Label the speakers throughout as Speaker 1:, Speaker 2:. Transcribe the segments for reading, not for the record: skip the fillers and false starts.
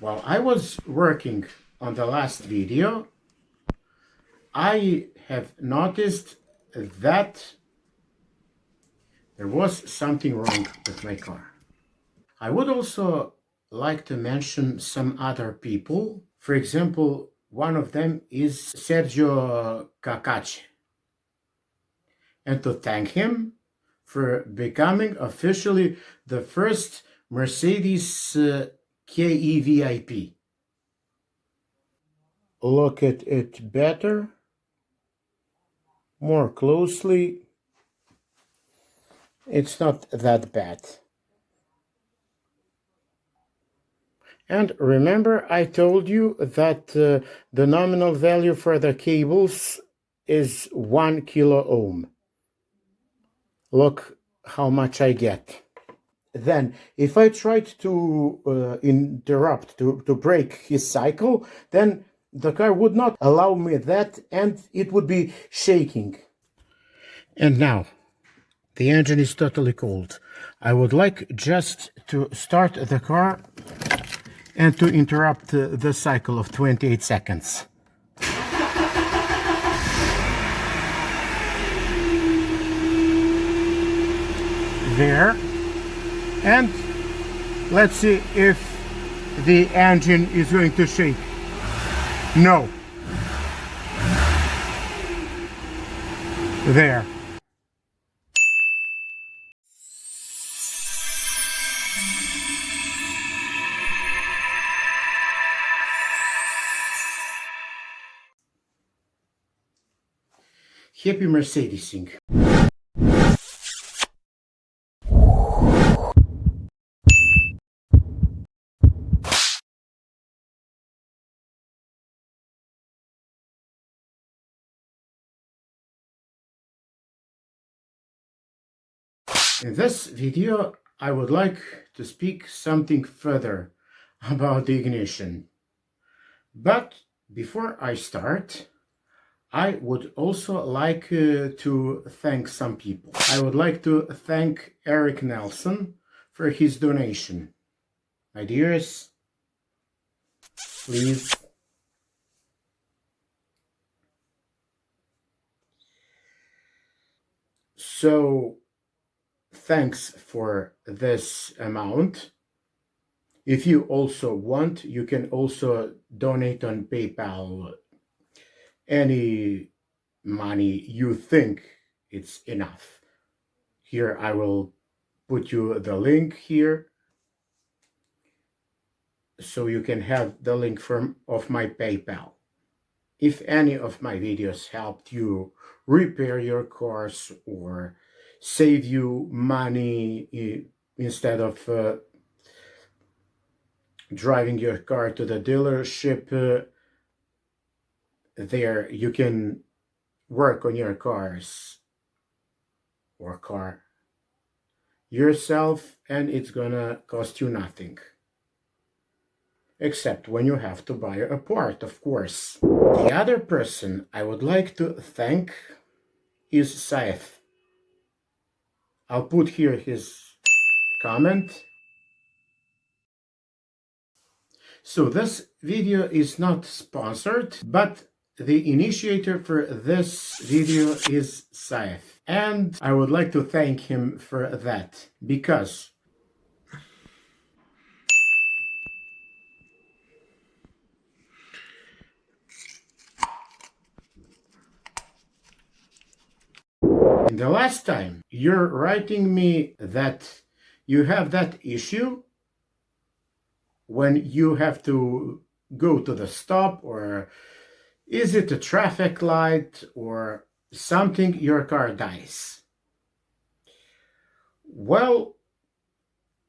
Speaker 1: While I was working on the last video, I have noticed that there was something wrong with my car. I would also like to mention some other people. For example, one of them is Sergio Cacace, and to thank him for becoming officially the first Mercedes KEVIP. Look at it better, more closely. It's not that bad. And remember, I told you that the nominal value for the cables is 1 kilo ohm. Look how much I get. Then, if I tried to interrupt, to break his cycle, then the car would not allow me that, and it would be shaking. And now, the engine is totally cold. I would like just to start the car and to interrupt the cycle of 28 seconds. There. And let's see if the engine is going to shake. No. There. Happy Mercedesing. In this video, I would like to speak something further about the ignition. But before I start, I would also like to thank some people. I would like to thank Eric Nelson for his donation. My dears, please. So, thanks for this amount. If you also want, you can also donate on PayPal any money you think it's enough. Here I will put you the link here, so you can have the link of my PayPal. If any of my videos helped you repair your cars or save you money instead of driving your car to the dealership, there you can work on your cars or car yourself, and it's gonna cost you nothing. Except when you have to buy a part, of course. The other person I would like to thank is Saif. I'll put here his comment. So this video is not sponsored, but the initiator for this video is Saif. And I would like to thank him for that, because in the last time you're writing me that you have that issue when you have to go to the stop, or is it a traffic light or something, your car dies. Well,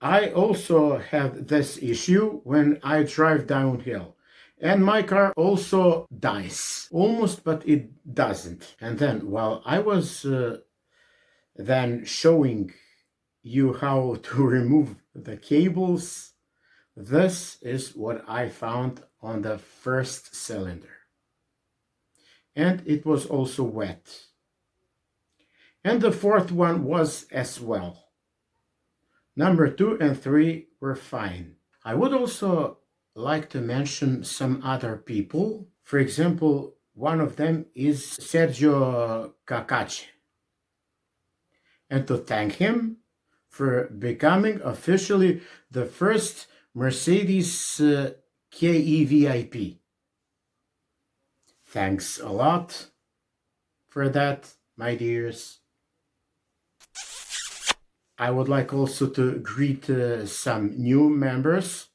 Speaker 1: I also have this issue when I drive downhill, and my car also dies almost, but it doesn't. And then while I was then showing you how to remove the cables, this is what I found on the first cylinder. And it was also wet. And the fourth one was as well. Number 2 and 3 were fine. I would also like to mention some other people. For example, one of them is Sergio Cacace, and to thank him for becoming officially the first Mercedes KEVIP. Thanks a lot for that, my dears. I would like also to greet some new members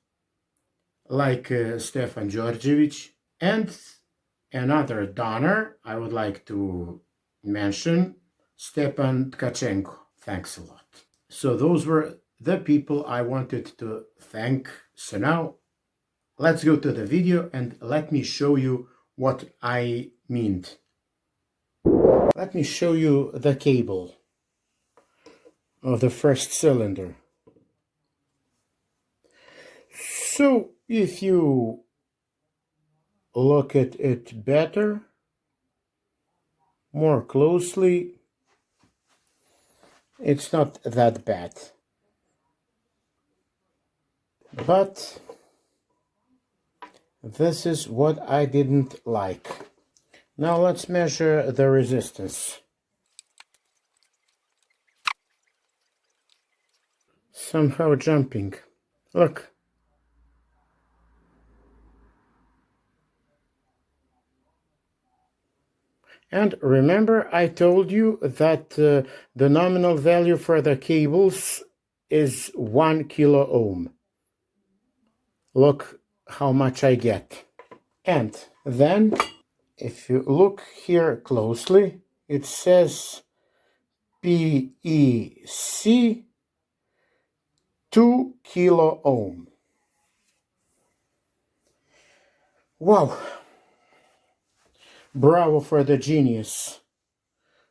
Speaker 1: like Stefan Georgievich, and another donor I would like to mention, Stepan Tkachenko. Thanks a lot. So those were the people I wanted to thank. So now let's go to the video and let me show you what I meant. Let me show you the cable of the first cylinder. So if you look at it better, more closely, it's not that bad. But this is what I didn't like. Now let's measure the resistance. Somehow jumping. Look. And remember I told you that the nominal value for the cables is 1 kilo ohm. Look how much I get. And then if you look here closely, it says PEC 2 kilo ohm. Wow. Bravo for the genius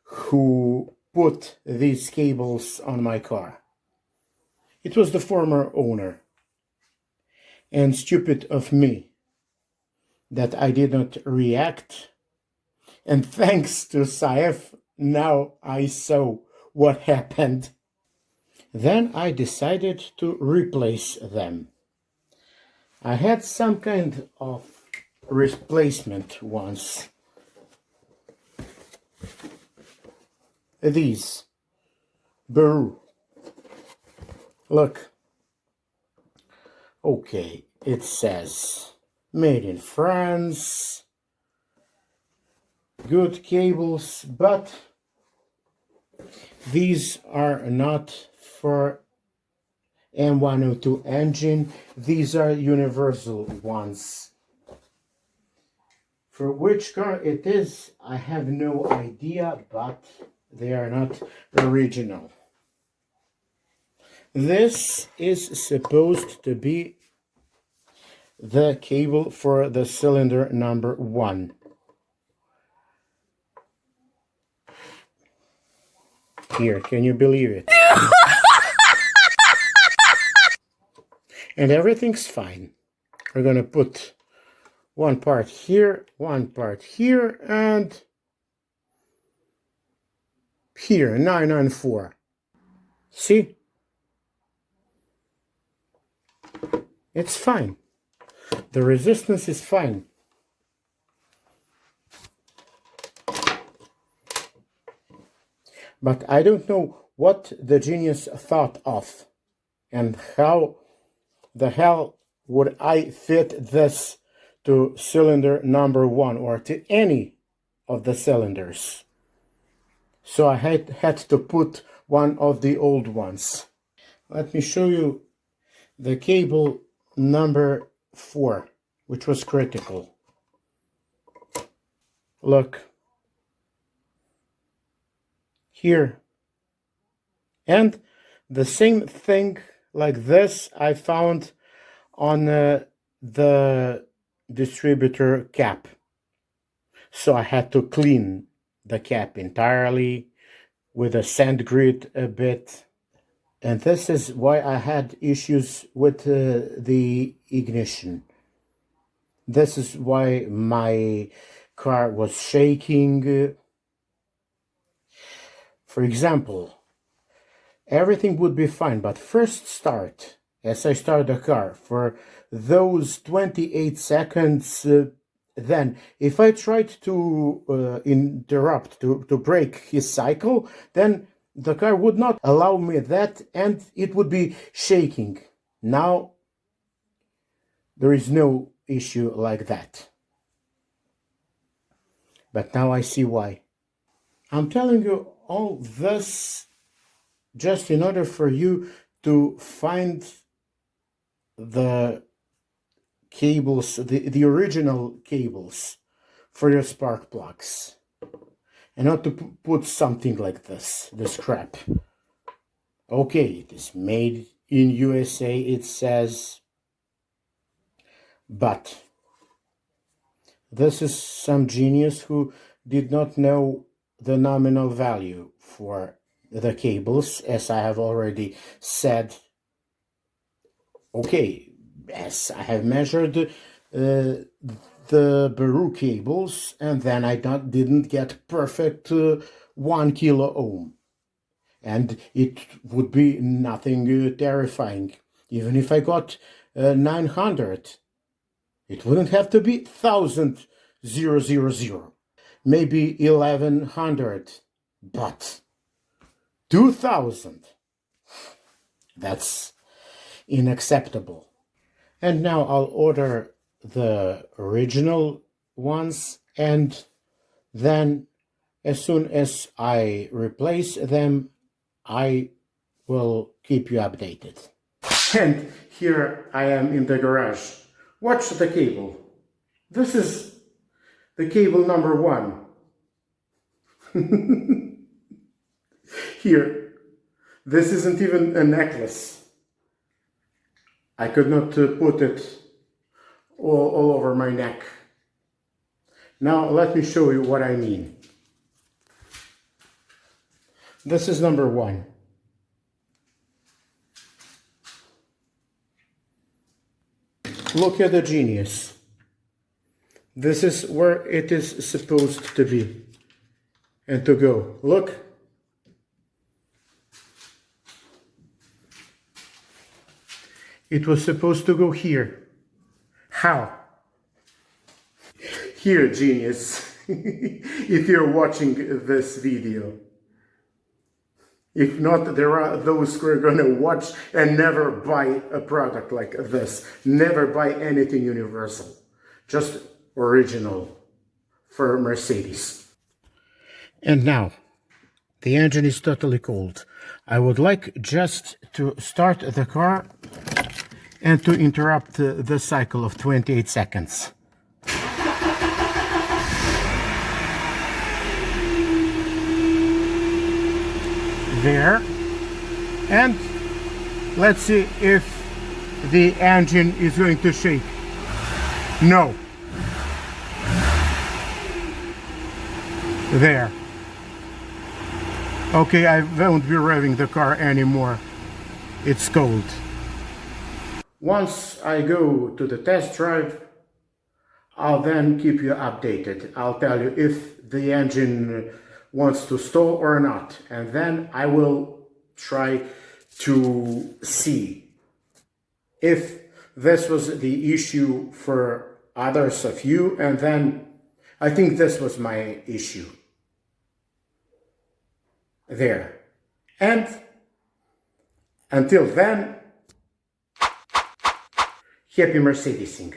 Speaker 1: who put these cables on my car. It was the former owner. And stupid of me that I did not react. And thanks to Saif, now I saw what happened. Then I decided to replace them. I had some kind of replacement once. These. Baru. Look. Okay, it says made in France. Good cables, but these are not for M102 engine. These are universal ones. For which car it is, I have no idea, but they are not original. This is supposed to be the cable for the cylinder number 1. Here, can you believe it? And everything's fine. We're gonna put one part here, and here, 994. See? It's fine. The resistance is fine. But I don't know what the genius thought of and how the hell would I fit this to cylinder number 1 or to any of the cylinders. So I had to put one of the old ones. Let me show you the cable number 4, which was critical. Look. Here. And the same thing like this I found on the distributor cap. So I had to clean the cap entirely with a sand grit a bit. And this is why I had issues with the ignition. This is why my car was shaking. For example, everything would be fine, but first start, as I start the car for those 28 seconds. Then, if I tried to interrupt, to break his cycle, then the car would not allow me that and it would be shaking. Now, there is no issue like that. But now I see why. I'm telling you all this just in order for you to find the cables, the original cables for your spark plugs, and not to put something like this crap. Okay, it is made in USA, it says, but this is some genius who did not know the nominal value for the cables, as I have already said. Okay, yes, I have measured the Baru cables, and then I didn't get perfect 1 kilo ohm. And it would be nothing terrifying. Even if I got 900, it wouldn't have to be 1000, 000. Maybe 1100, but 2000. That's unacceptable. And now I'll order the original ones, and then as soon as I replace them, I will keep you updated. And here I am in the garage. Watch the cable. This is the cable number 1. Here, this isn't even a necklace. I could not put it all over my neck. Now let me show you what I mean. This is number 1. Look at the genius. This is where it is supposed to be and to go. Look. It was supposed to go here. How? Here, genius, if you're watching this video. If not, there are those who are gonna watch and never buy a product like this. Never buy anything universal. Just original for Mercedes. And now, the engine is totally cold. I would like just to start the car and to interrupt the cycle of 28 seconds. There. And let's see if the engine is going to shake. No. There. Okay, I won't be revving the car anymore. It's cold. Once I go to the test drive, I'll then keep you updated. I'll tell you if the engine wants to stall or not, and then I will try to see if this was the issue for others of you, and then I think this was my issue. There. And until then, happy Mercedesing.